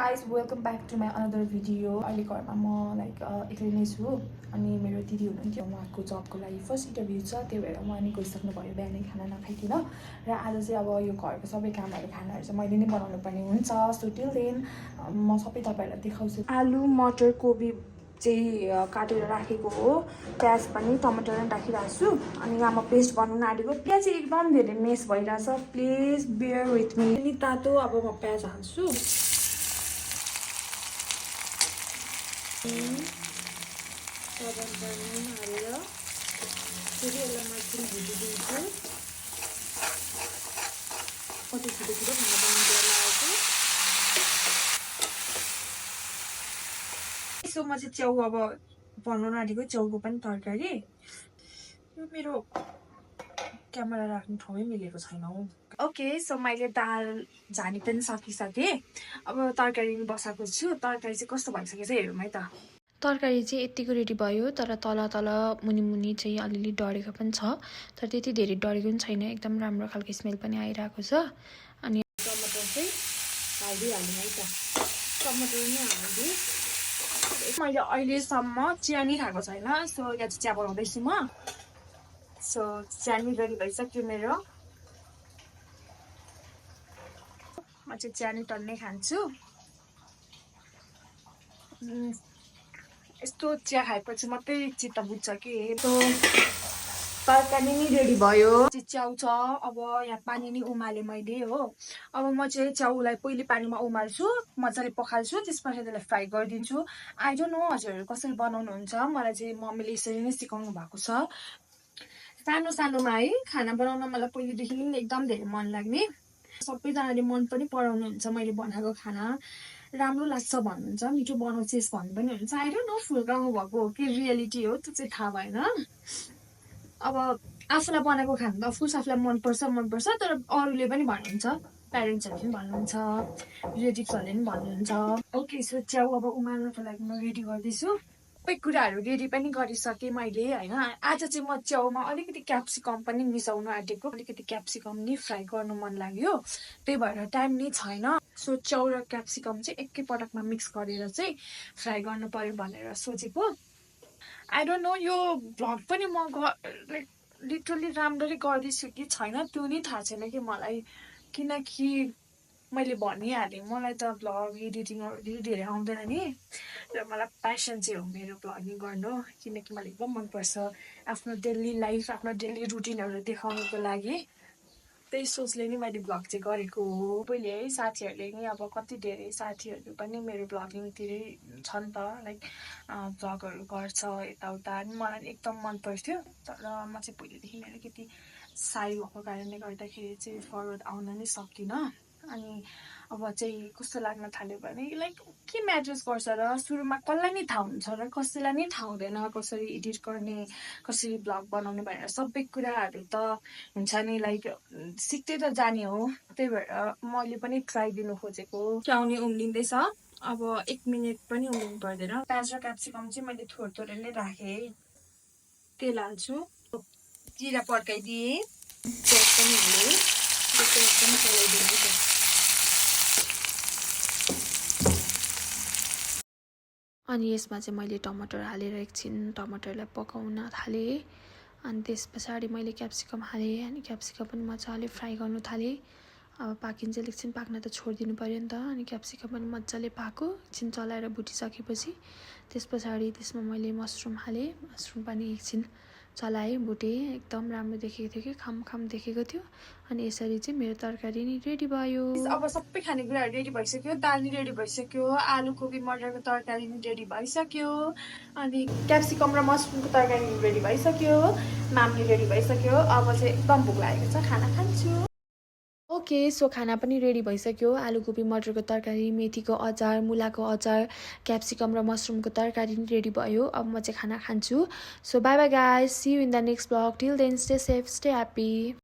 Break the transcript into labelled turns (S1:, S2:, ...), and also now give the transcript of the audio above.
S1: guys, welcome back to my another video. अहिले घरमा म लाइक एक्लै नै छु अनि मेरो दिदी हुनुहुन्थ्यो उहाँको जबको लागि फर्स्ट इन्टरभ्यू छ त्यही भएर उहाँ नि गइसक्नु भयो बिहानै खाना नखाइकिन र आज चाहिँ अब यो घरको सबै कामहरू खानाहरू चाहिँ मैले नै बनाउनु पर्ने हुन्छ सो टिल देन म सबै तपाईहरुलाई देखाउँछु आलु मटर कोबी चाहिँ काटेर राखेको हो प्याज पनि टमाटर पनि राखिरहेको छु अनि यहाँ म पेस्ट बनाउन आँटेको प्याज चाहिँ एकदम धेरै मेस भइरहेछ प्लिज बेयर विथ मी अनि तातो अब म प्याज हाल्छु हालेर फेरि यसलाई म एकछिन भुटिदिन्छु कति छिटो छिटो खाना बनाउँदै लागेको सो म चाहिँ च्याउ अब बनाउन आँटेको च्याउको पनि तरकारी यो मेरो क्यामेरा राख्ने ठाउँै मिलेको छैन हौ ओके सो मैले दाल झानी पनि सकिसकेँ अब तरकारी बसाएको छु तरकारी चाहिँ कस्तो भइसकेको छ हेरौँ है त तरकारी चाहिँ यतिको रेडी भयो तर तल तल मुनि मुनि चाहिँ अलिअलि डढेको पनि छ तर त्यति धेरै डढेको पनि छैन एकदम राम्रो खालको स्मेल पनि आइरहेको छ अनि टमाटर चाहिँ हालिदिइहाल्नु है त टमाटर नै हालिदिएँ मैले अहिलेसम्म चिया नि खाएको छैन सो यहाँ चाहिँ चिया बनाउँदैछु म सो चिया नि रेडी भइसक्यो मेरो म चाहिँ चिया नि टन्नै खान्छु यस्तो चिया खाएपछि मात्रै चित्त बुझ्छ कि तो तरकारी नि रेडी भयो च्याउ छ अब यहाँ पानी नि उमाले मैले हो अब म चाहिँ च्याउलाई पहिले पानीमा उमाल्छु मजाले पखाल्छु त्यसपछि त्यसलाई फ्राई गरिदिन्छु आई डोन्ट नो हजुरहरू कसरी बनाउनुहुन्छ मलाई चाहिँ मम्मीले यसरी नै सिकाउनु भएको छ सानो सानोमा है खाना बनाउन मलाई पहिलेदेखि नै एकदम धेरै मन लाग्ने सबैजनाले मन पनि पराउनुहुन्छ मैले बनाएको खाना राम्रो लाग्छ भन्नुहुन्छ मिठो बनाउँछस् भन्नु पनि हुन्छ आई डोन्ट नो फुल्काउनु भएको हो कि रियालिटी हो त्यो चाहिँ थाहा भएन अब आफूलाई बनाएको खाना त अफकोर्स आफूलाई मनपर्छ तर अरूले पनि भन्नुहुन्छ प्यारेन्ट्सहरूले पनि भन्नुहुन्छ रिलेटिभ्सहरूले पनि भन्नुहुन्छ ओके सो च्याउ अब उमाल्नको लागि म रेडी गर्दैछु सबै कुराहरू रेडी पनि गरिसकेँ मैले होइन आज चाहिँ म च्याउमा अलिकति क्याप्सिकम पनि मिसाउनु आँटेको अलिकति क्याप्सिकम नि फ्राई गर्नु मन लाग्यो त्यही भएर टाइम नै छैन सो च्याउ र क्याप्सिकम चाहिँ एकैपटकमा मिक्स गरेर चाहिँ फ्राई गर्नु पर्यो भनेर सोचेको आई डोन्ट नो यो भ्लग पनि म लाइक लिटरली राम्ररी गर्दैछु कि छैन त्यो नै थाहा छैन कि मलाई किनकि मैले भनिहालेँ मलाई त भ्लग एडिटिङहरू धेरै आउँदैन नि र मलाई प्यासन चाहिँ हो मेरो भ्लगिङ गर्नु किनकि मलाई एकदम मनपर्छ आफ्नो डेली लाइफ आफ्नो डेली रुटिनहरू देखाउनुको लागि त्यही सोचले नि मैले भ्लग चाहिँ गरेको हो पहिले है साथीहरूले नि अब कति धेरै साथीहरू पनि मेरो भ्लगिङतिरै छन् त लाइक भ्लगहरू गर्छ यताउता अनि मलाई एकदम मन पर्थ्यो तर म चाहिँ पहिलेदेखि अलिकति साई भएको कारणले गर्दाखेरि चाहिँ फरवर्ड आउन नै सकिनँ अनि अब चाहिँ कस्तो लाग्न थाल्यो भने लाइक के म्याटर्स गर्छ र सुरुमा कसलाई नै थाहा हुन्छ र कसैलाई नै थाहा हुँदैन कसरी एडिट गर्ने कसरी भ्लग बनाउने भनेर सबै कुराहरू त हुन्छ नि लाइक सिक्दै त जाने हो त्यही भएर मैले पनि ट्राई दिनु खोजेको च्याउनी उम्लिँदैछ अब 1 मिनट पनि उम्लिनु पर्दैन प्याज र क्याप्सिकम चाहिँ मैले थोर थोरै नै राखेँ तेल हाल्छु जिरा पड्काइदिएँ प्याज पनि हालेँ प्याज पनि चलाइदिएँ अनि यसमा चाहिँ मैले टमाटर हालेर एकछिन टमाटरलाई पकाउन थालेँ अनि त्यस पछाडि मैले क्याप्सिकम हालेँ अनि क्याप्सिकम पनि मजाले फ्राई गर्नु थालेँ अब पाकिन्छ एकछिन पाक्न त छोडिदिनु पऱ्यो नि त अनि क्याप्सिकम पनि मजाले पाको एकछिन चलाएर भुटिसकेपछि त्यस पछाडि त्यसमा मैले मसरुम हालेँ मसरुम पनि एकछिन चलाएँ भुटेँ एकदम राम्रो देखेको थियो कि खाम देखेको थियो अनि यसरी चाहिँ मेरो तरकारी नि रेडी भयो अब सबै खानेकुराहरू रेडी भइसक्यो दाल नि रेडी भइसक्यो आलु कोपी मटरको तरकारी नि रेडी भइसक्यो अनि क्याप्सिकम र मसरुमको तरकारी नि रेडी भइसक्यो माम नि रेडी भइसक्यो अब चाहिँ एकदम भोक लागेको छ खाना खान्छु ओके सो खाना पनि रेडी भइसक्यो आलु कोपी मटरको तरकारी मेथीको अचार मुलाको अचार क्याप्सिकम र मसरुमको तरकारी पनि रेडी भयो अब म चाहिँ खाना खान्छु so bye bye guys see you in the next blog till then stay safe stay happy